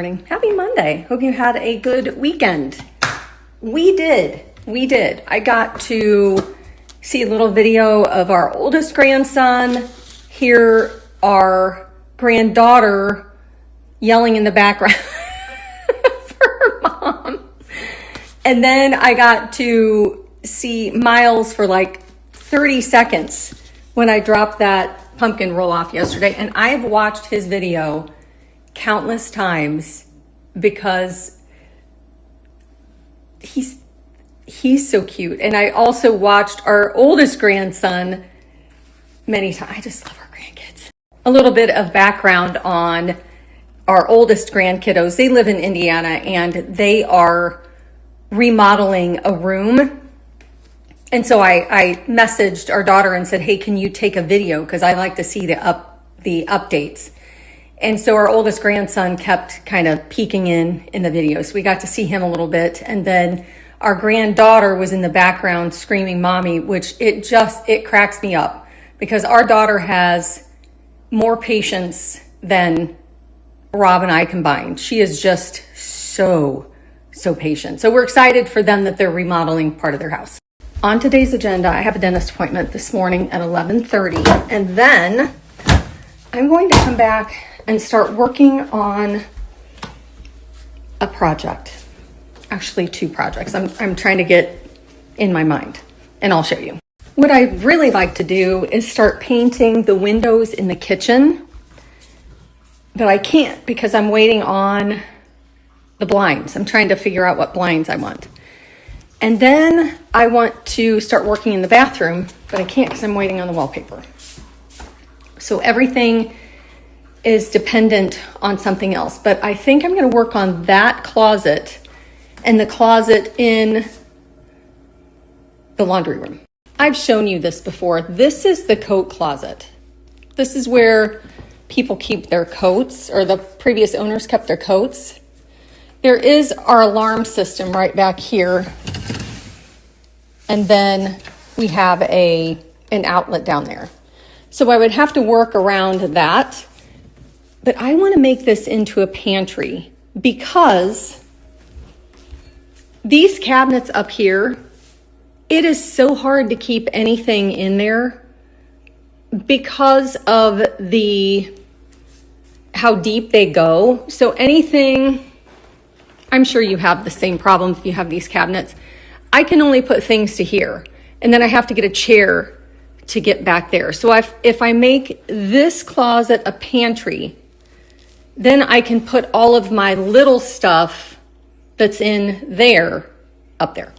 Morning. Happy Monday. Hope you had a good weekend. We did. I got to see a little video of our oldest grandson, hear our granddaughter yelling in the background for her mom. And then I got to see Miles for like 30 seconds when I dropped that pumpkin roll off yesterday. And I've watched his video countless times because he's so cute. And I also watched our oldest grandson many times. I just love our grandkids. A little bit of background on our oldest grandkiddos. They live in Indiana and they are remodeling a room. And so I messaged our daughter and said, hey, can you take a video? Because I like to see the updates. And so our oldest grandson kept kind of peeking in the video. So we got to see him a little bit. And then our granddaughter was in the background screaming mommy, which it cracks me up because our daughter has more patience than Rob and I combined. She is just so patient. So we're excited for them that they're remodeling part of their house. On today's agenda, I have a dentist appointment this morning at 11:30. And then I'm going to come back and start working on a project. Actually, two projects I'm trying to get in my mind, and I'll show you. What I'd really like to do is start painting the windows in the kitchen, but I can't because I'm waiting on the blinds. I'm trying to figure out what blinds I want. And then I want to start working in the bathroom, but I can't because I'm waiting on the wallpaper. So everything is dependent on something else. But I think I'm going to work on that closet and the closet in the laundry room. I've shown you this before. This is the coat closet. This is where people keep their coats, or the previous owners kept their coats. There is our alarm system right back here. And then we have an outlet down there. So I would have to work around that. But I want to make this into a pantry because these cabinets up here, it is so hard to keep anything in there because of how deep they go. So anything, I'm sure you have the same problem if you have these cabinets. I can only put things to here, and then I have to get a chair to get back there. So if I make this closet a pantry, then I can put all of my little stuff that's in there up there.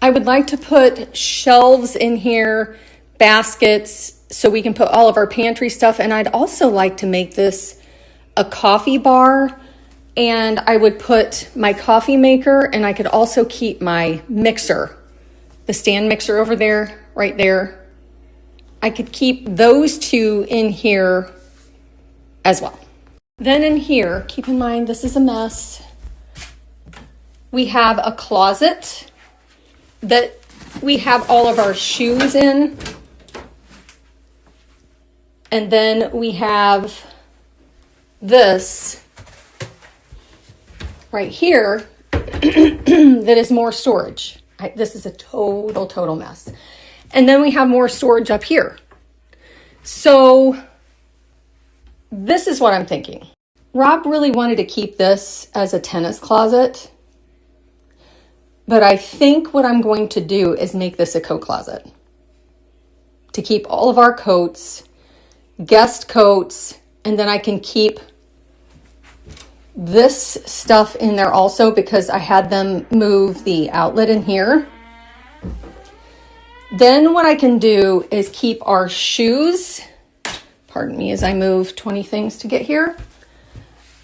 I would like to put shelves in here, baskets, so we can put all of our pantry stuff. And I'd also like to make this a coffee bar. And I would put my coffee maker, and I could also keep my mixer, the stand mixer over there, right there. I could keep those two in here as well. Then in here, keep in mind, this is a mess. We have a closet that we have all of our shoes in. And then we have this right here that is more storage. This is a total mess. And then we have more storage up here. So this is what I'm thinking. Rob really wanted to keep this as a tennis closet, but I think what I'm going to do is make this a coat closet to keep all of our coats, guest coats, and then I can keep this stuff in there also because I had them move the outlet in here. Then what I can do is keep our shoes. Pardon me as I move 20 things to get here.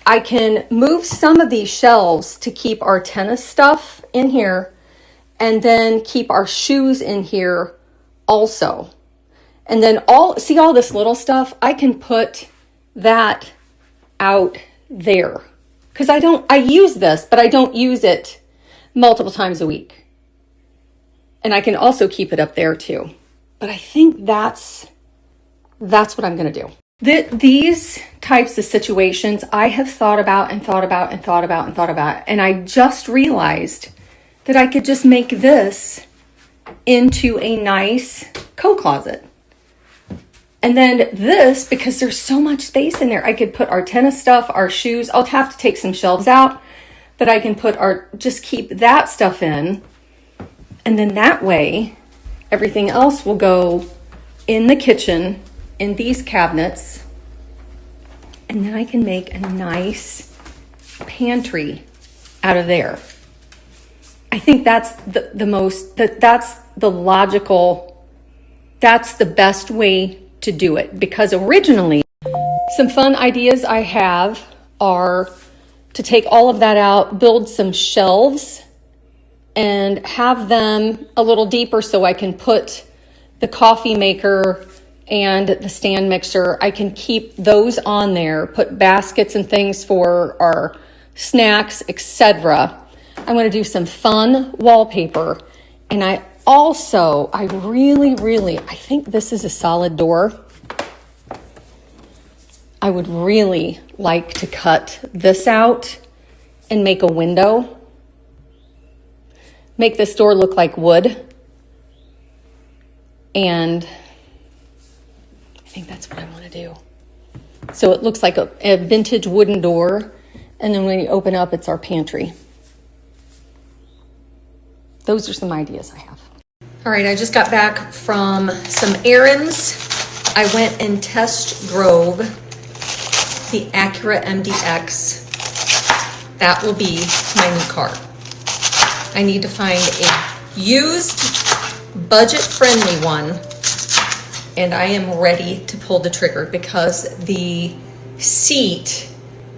I can move some of these shelves to keep our tennis stuff in here and then keep our shoes in here also. And then all this little stuff, I can put that out there. Because I use this, but I don't use it multiple times a week. And I can also keep it up there too. But I think that's what I'm going to do. These types of situations I have thought about and thought about and thought about and thought about. And I just realized that I could just make this into a nice coat closet. And then this, because there's so much space in there, I could put our tennis stuff, our shoes. I'll have to take some shelves out, but I can put just keep that stuff in. And then that way, everything else will go in the kitchen, in these cabinets. And then I can make a nice pantry out of there. I think that's that's the logical, that's the best way to do it, because originally some fun ideas I have are to take all of that out, build some shelves and have them a little deeper so I can put the coffee maker and the stand mixer. I can keep those on there, put baskets and things for our snacks, etc. I'm going to do some fun wallpaper. And I think this is a solid door. I would really like to cut this out and make a window. Make this door look like wood. And I think that's what I want to do. So it looks like a vintage wooden door. And then when you open up, it's our pantry. Those are some ideas I have. All right, I just got back from some errands. I went and test drove the Acura MDX. That will be my new car. I need to find a used, budget-friendly one, and I am ready to pull the trigger because the seat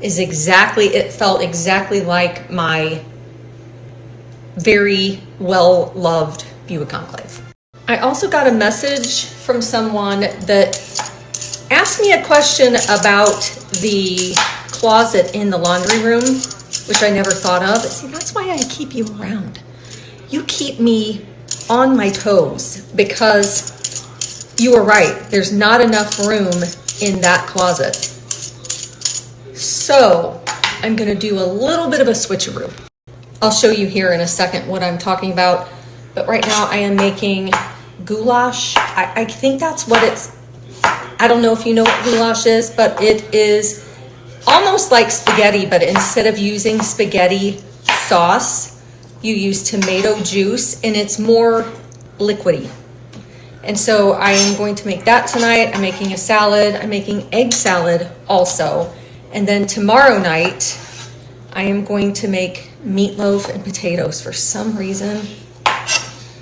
is it felt exactly like my very well-loved Buick Enclave. I also got a message from someone that asked me a question about the closet in the laundry room, which I never thought of. See, that's why I keep you around. You keep me on my toes because you were right. There's not enough room in that closet. So I'm going to do a little bit of a switcheroo. I'll show you here in a second what I'm talking about. But right now I am making goulash. I think that's what I don't know if you know what goulash is, but it is almost like spaghetti, but instead of using spaghetti sauce, you use tomato juice and it's more liquidy. And so I am going to make that tonight. I'm making a salad. I'm making egg salad also. And then tomorrow night, I am going to make meatloaf and potatoes. For some reason,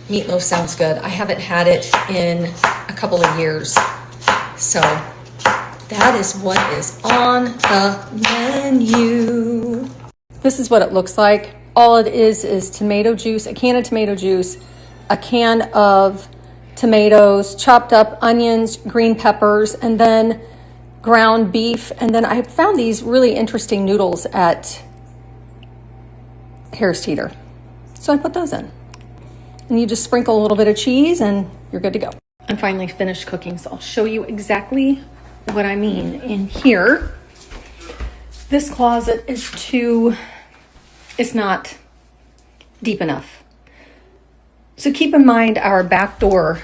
meatloaf sounds good. I haven't had it in a couple of years. So that is what is on the menu. This is what it looks like. All it is tomato juice, a can of tomato juice, a can of tomatoes, chopped up onions, green peppers, and then ground beef. And then I found these really interesting noodles at Harris Teeter. So I put those in. And you just sprinkle a little bit of cheese and you're good to go. I'm finally finished cooking, so I'll show you exactly what I mean. In here, this closet it's not deep enough. So keep in mind our back door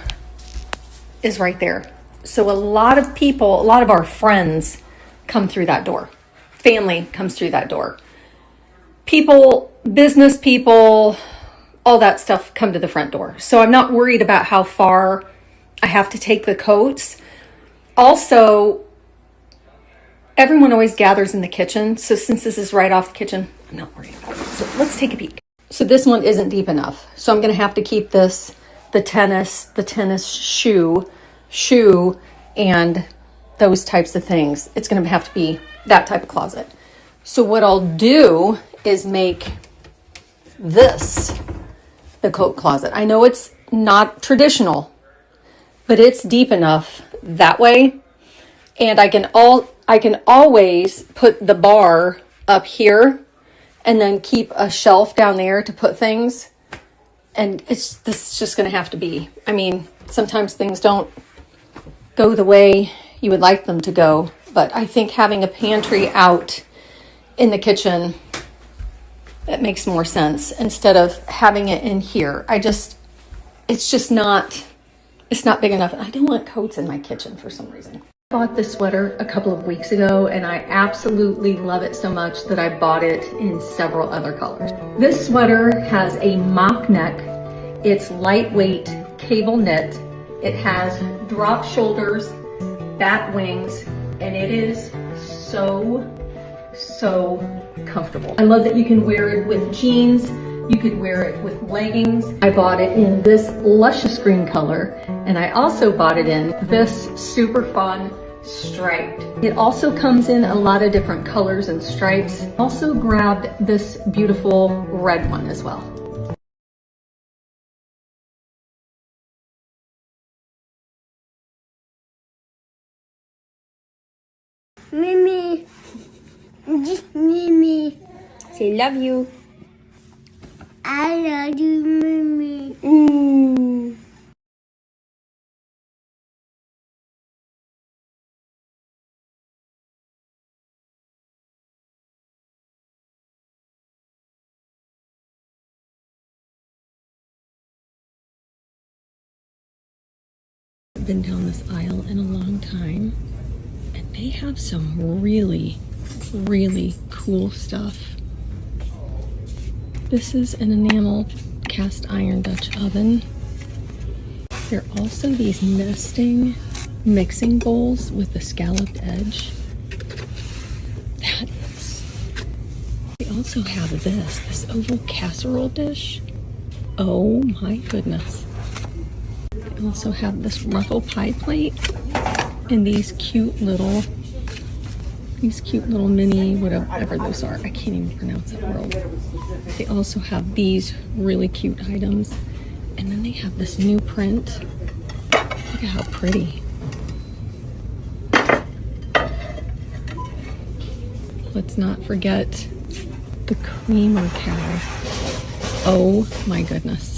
is right there. So a lot of our friends come through that door. Family comes through that door. People, business people, all that stuff come to the front door. So I'm not worried about how far I have to take the coats. Also, everyone always gathers in the kitchen. So since this is right off the kitchen, I'm not worried about it. So let's take a peek. So this one isn't deep enough. So I'm going to have to keep the tennis shoe, and those types of things. It's going to have to be that type of closet. So what I'll do is make this the coat closet. I know it's not traditional, but it's deep enough that way. And I can always put the bar up here and then keep a shelf down there to put things. And this is just going to have to be, sometimes things don't go the way you would like them to go, but I think having a pantry out in the kitchen, that makes more sense instead of having it in here. It's not big enough. I don't want coats in my kitchen for some reason. I bought this sweater a couple of weeks ago and I absolutely love it so much that I bought it in several other colors. This sweater has a mock neck. It's lightweight cable knit. It has drop shoulders, bat wings, and it is so comfortable. I love that you can wear it with jeans. You could wear it with leggings. I bought it in this luscious green color, and I also bought it in this super fun striped. It also comes in a lot of different colors and stripes. Also grabbed this beautiful red one as well. Mimi, just Mimi. Say love you. I love you, Mimi. I've been down this aisle in a long time, and they have some really cool stuff. This is an enamel cast iron Dutch oven. There are also these nesting mixing bowls with the scalloped edge. They also have this oval casserole dish. Oh my goodness. They also have this ruffle pie plate and these cute little mini, whatever those are. I can't even pronounce that word. They also have these really cute items. And then they have this new print. Look at how pretty. Let's not forget the creamer cow. Oh my goodness.